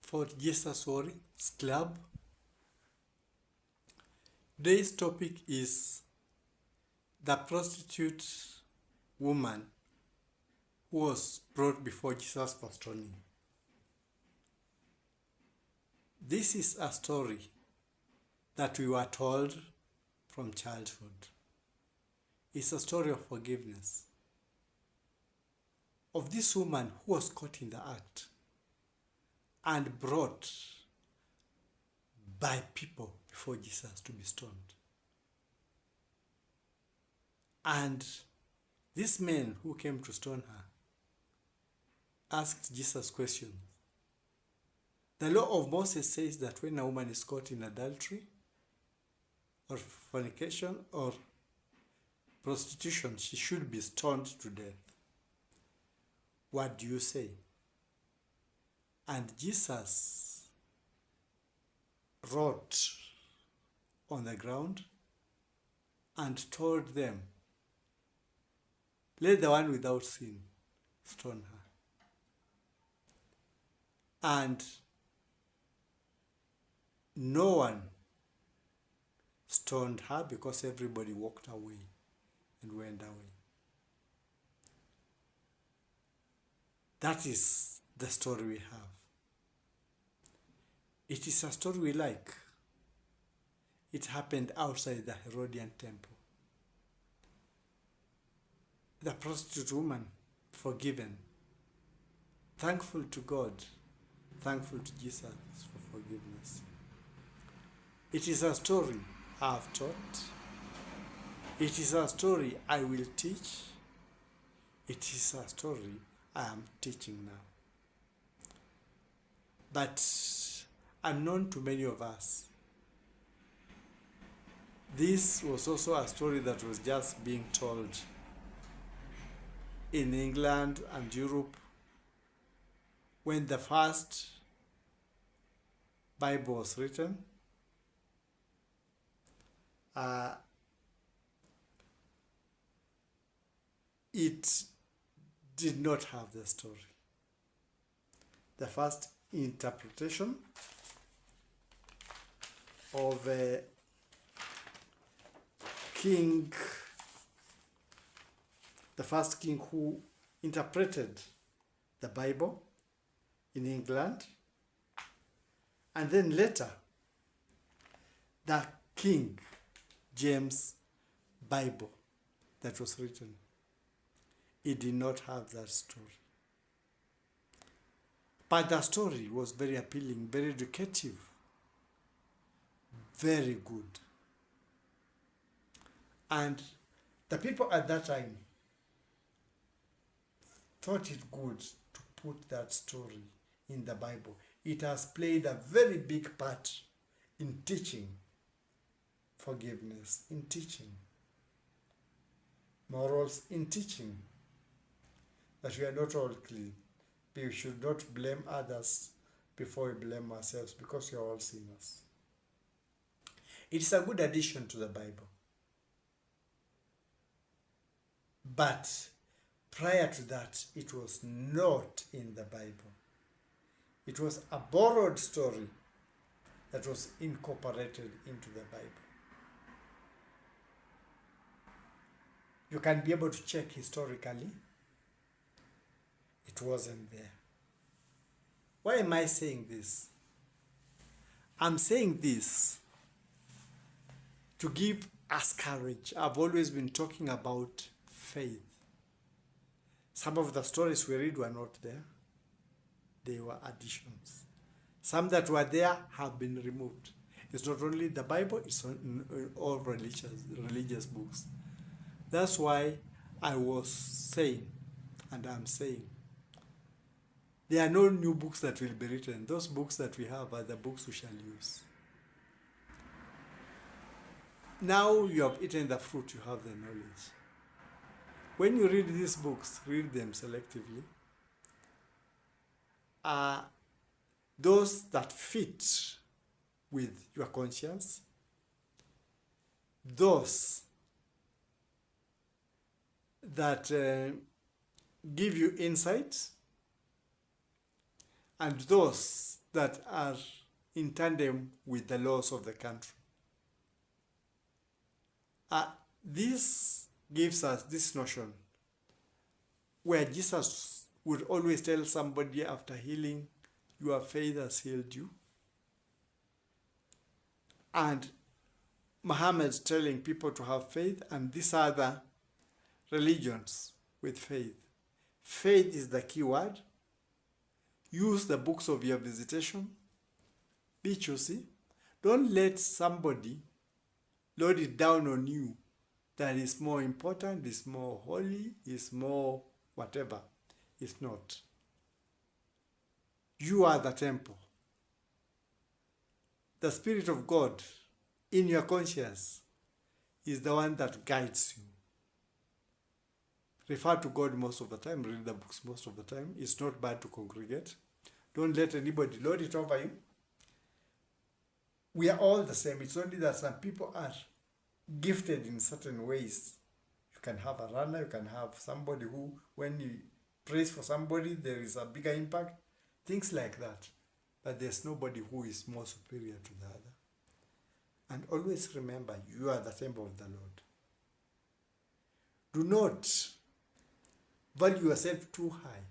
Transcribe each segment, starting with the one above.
for Jesus Warriors Club. Today's topic is the prostitute woman who was brought before Jesus for stoning. This is a story that we were told from childhood. It's a story of forgiveness, of this woman who was caught in the act and brought by people before Jesus to be stoned. And these men who came to stone her asked Jesus questions. The law of Moses says that when a woman is caught in adultery or fornication or prostitution, she should be stoned to death. What do you say? And Jesus wrote on the ground and told them, let the one without sin stone her. And no one stoned her because everybody walked away and went away. That is the story we have. It is a story we like. It happened outside the Herodian temple. The prostitute woman forgiven, thankful to God, thankful to Jesus for forgiveness. It is a story I have taught. It is a story I will teach. It is a story I am teaching now. But unknown to many of us, this was also a story that was just being told in England and Europe when the first Bible was written. It did not have the story. The first interpretation of the first king who interpreted the Bible in England, and then later the King James Bible that was written. It did not have that story. But the story was very appealing, very educative, very good. And the people at that time thought it good to put that story in the Bible. It has played a very big part in teaching forgiveness, in teaching morals, in teaching that we are not all clean. We should not blame others before we blame ourselves, because we are all sinners. It is a good addition to the Bible. But prior to that, it was not in the Bible. It was a borrowed story that was incorporated into the Bible. You can be able to check historically. It wasn't there. Why am I saying this? I'm saying this to give us courage. I've always been talking about faith. Some of the stories we read were not there. They were additions. Some that were there have been removed. It's not only the Bible, it's in all religious books. That's why I was saying, and I'm saying, there are no new books that will be written. Those books that we have are the books we shall use. Now you have eaten the fruit, you have the knowledge. When you read these books, read them selectively. Those that fit with your conscience, those that give you insight, and those that are in tandem with the laws of the country. This gives us this notion where Jesus would always tell somebody after healing, your faith has healed you. And Muhammad telling people to have faith, and these other religions with faith. Faith is the key word. Use the books of your visitation. Be choosy. Don't let somebody load it down on you that is more important, is more holy, is more whatever. It's not. You are the temple. The Spirit of God in your conscience is the one that guides you. Refer to God most of the time. Read the books most of the time. It's not bad to congregate. Don't let anybody load it over you. We are all the same. It's only that some people are gifted in certain ways. You can have a runner. You can have somebody who, when you praise for somebody, there is a bigger impact. Things like that. But there's nobody who is more superior to the other. And always remember, you are the temple of the Lord. Do not value yourself too high.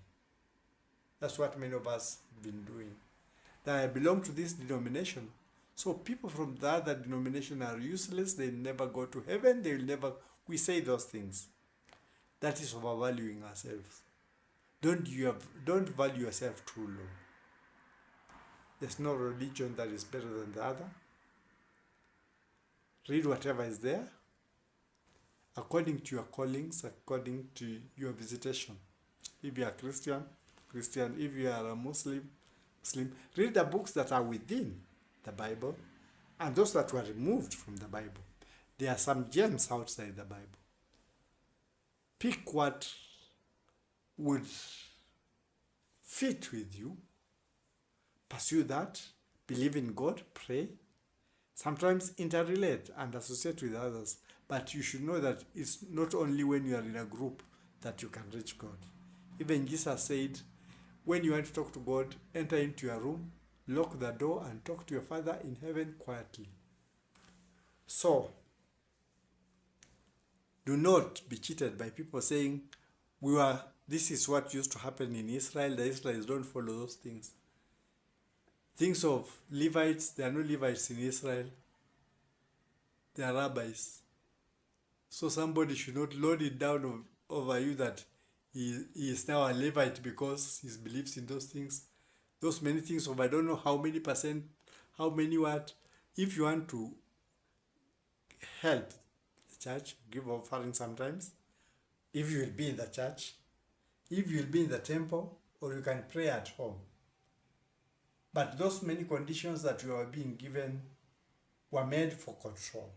That's what many of us have been doing. That I belong to this denomination. So people from the other denomination are useless. They never go to heaven. They will never. We say those things. That is overvaluing ourselves. Don't value yourself too low. There's no religion that is better than the other. Read whatever is there, according to your callings, according to your visitation. If you are Christian. If you are a Muslim. Read the books that are within the Bible and those that were removed from the Bible. There are some gems outside the Bible. Pick what would fit with you. Pursue that. Believe in God. Pray. Sometimes interrelate and associate with others. But you should know that it's not only when you are in a group that you can reach God. Even Jesus said, when you want to talk to God, enter into your room, lock the door, and talk to your Father in heaven quietly. So, do not be cheated by people saying, this is what used to happen in Israel. The Israelites don't follow those things. Things of Levites, there are no Levites in Israel. They are rabbis. So somebody should not load it down over you that he is now a Levite because he believes in those things. Those many things of I don't know how many percent, how many what. If you want to help the church, give offering sometimes. If you will be in the church, if you will be in the temple, or you can pray at home. But those many conditions that you are being given were made for control.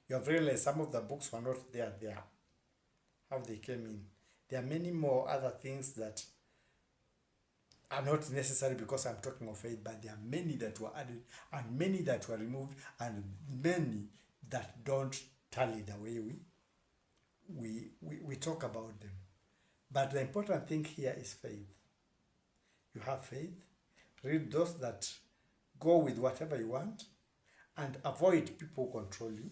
You have realized some of the books were not there, how they came in. There are many more other things that are not necessary because I'm talking of faith, but there are many that were added and many that were removed and many that don't tally the way we talk about them. But the important thing here is faith. You have faith. Read those that go with whatever you want and avoid people who control you.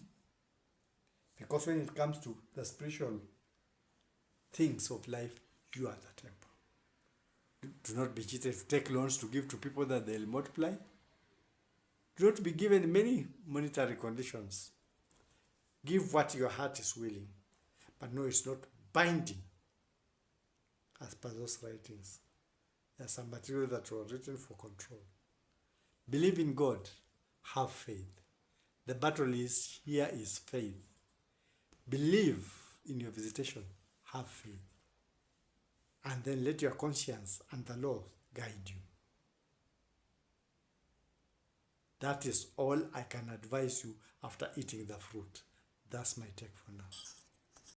Because when it comes to the spiritual things of life, you are the temple. Do not be cheated to take loans to give to people that they'll multiply. Do not be given many monetary conditions. Give what your heart is willing. But no, it's not binding as per those writings. There are some material that were written for control. Believe in God. Have faith. The battle here is faith. Believe in your visitation. Have faith. And then let your conscience and the law guide you. That is all I can advise you after eating the fruit. That's my take for now.